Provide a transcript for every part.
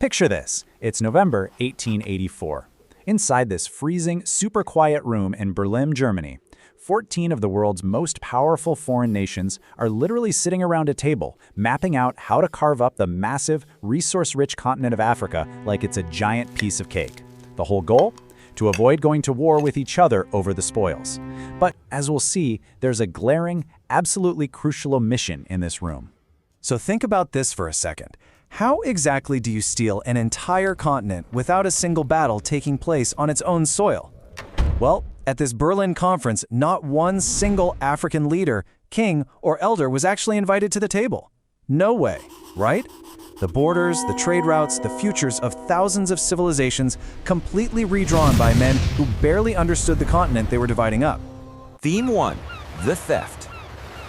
Picture this. It's November 1884. Inside this freezing, super quiet room in Berlin, Germany, 14 of the world's most powerful foreign nations are literally sitting around a table, mapping out how to carve up the massive, resource-rich continent of Africa like it's a giant piece of cake. The whole goal? To avoid going to war with each other over the spoils. But as we'll see, there's a glaring, absolutely crucial omission in this room. So think about this for a second. How exactly do you steal an entire continent without a single battle taking place on its own soil? Well, at this Berlin conference, not one single African leader, king, or elder was actually invited to the table. No way, right? The borders, the trade routes, the futures of thousands of civilizations completely redrawn by men who barely understood the continent they were dividing up. Theme 1. The theft.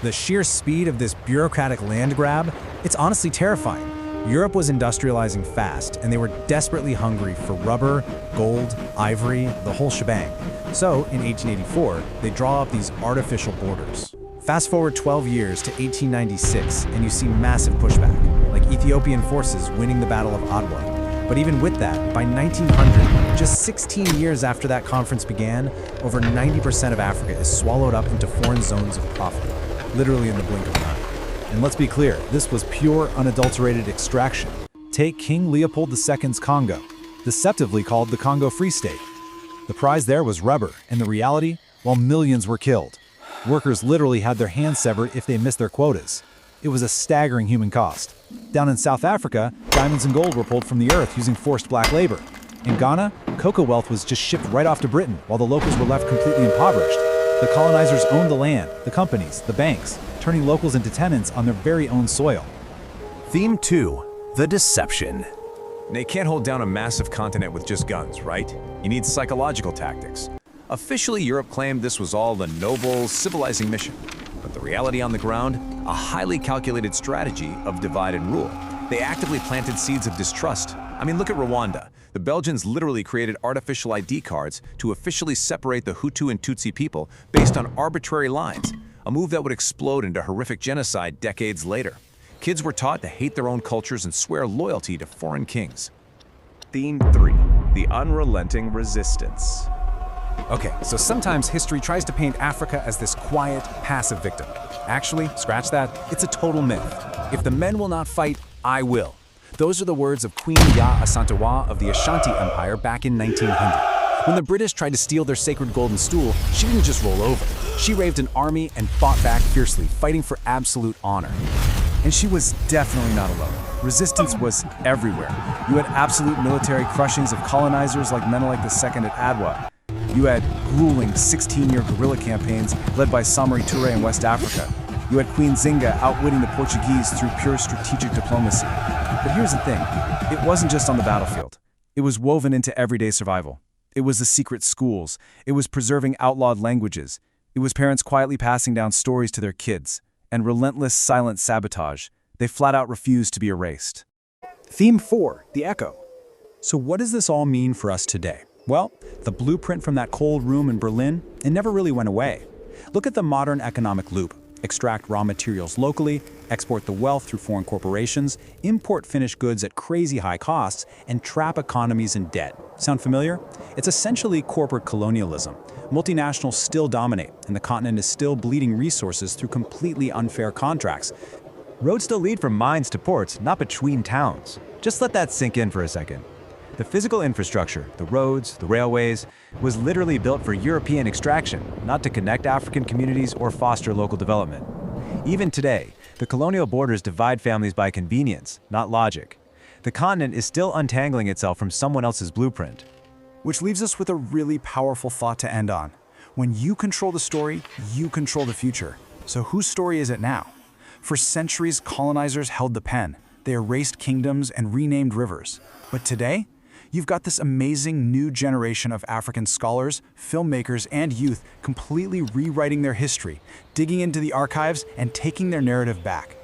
The sheer speed of this bureaucratic land grab, it's honestly terrifying. Europe was industrializing fast, and they were desperately hungry for rubber, gold, ivory, the whole shebang. So, in 1884, they draw up these artificial borders. Fast forward 12 years to 1896, and you see massive pushback, like Ethiopian forces winning the Battle of Adwa. But even with that, by 1900, just 16 years after that conference began, over 90% of Africa is swallowed up into foreign zones of profit, literally in the blink of an eye. And let's be clear, this was pure, unadulterated extraction. Take King Leopold II's Congo, deceptively called the Congo Free State. The prize there was rubber, and the reality? Well, millions were killed. Workers literally had their hands severed if they missed their quotas. It was a staggering human cost. Down in South Africa, diamonds and gold were pulled from the earth using forced black labor. In Ghana, cocoa wealth was just shipped right off to Britain, while the locals were left completely impoverished. The colonizers owned the land, the companies, the banks, turning locals into tenants on their very own soil. Theme 2. The deception. They can't hold down a massive continent with just guns, right? You need psychological tactics. Officially, Europe claimed this was all the noble, civilizing mission. But the reality on the ground? A highly calculated strategy of divide and rule. They actively planted seeds of distrust. I mean, look at Rwanda. The Belgians literally created artificial ID cards to officially separate the Hutu and Tutsi people based on arbitrary lines, a move that would explode into horrific genocide decades later. Kids were taught to hate their own cultures and swear loyalty to foreign kings. Theme 3. The unrelenting resistance. Okay, so sometimes history tries to paint Africa as this quiet, passive victim. Actually, scratch that, it's a total myth. If the men will not fight, I will. Those are the words of Queen Yaa Asantewaa of the Ashanti Empire back in 1900. When the British tried to steal their sacred golden stool, she didn't just roll over. She raised an army and fought back fiercely, fighting for absolute honor. And she was definitely not alone. Resistance was everywhere. You had absolute military crushings of colonizers like Menelik II at Adwa. You had grueling 16-year guerrilla campaigns led by Samori Toure in West Africa. You had Queen Nzinga outwitting the Portuguese through pure strategic diplomacy. But here's the thing, it wasn't just on the battlefield. It was woven into everyday survival. It was the secret schools. It was preserving outlawed languages. It was parents quietly passing down stories to their kids. And relentless, silent sabotage. They flat out refused to be erased. Theme 4. The echo. So what does this all mean for us today? Well, the blueprint from that cold room in Berlin, it never really went away. Look at the modern economic loop. Extract raw materials locally, export the wealth through foreign corporations, import finished goods at crazy high costs, and trap economies in debt. Sound familiar? It's essentially corporate colonialism. Multinationals still dominate, and the continent is still bleeding resources through completely unfair contracts. Roads still lead from mines to ports, not between towns. Just let that sink in for a second. The physical infrastructure, the roads, the railways, was literally built for European extraction, not to connect African communities or foster local development. Even today, the colonial borders divide families by convenience, not logic. The continent is still untangling itself from someone else's blueprint. Which leaves us with a really powerful thought to end on. When you control the story, you control the future. So whose story is it now? For centuries, colonizers held the pen. They erased kingdoms and renamed rivers. But today, you've got this amazing new generation of African scholars, filmmakers, and youth completely rewriting their history, digging into the archives and taking their narrative back.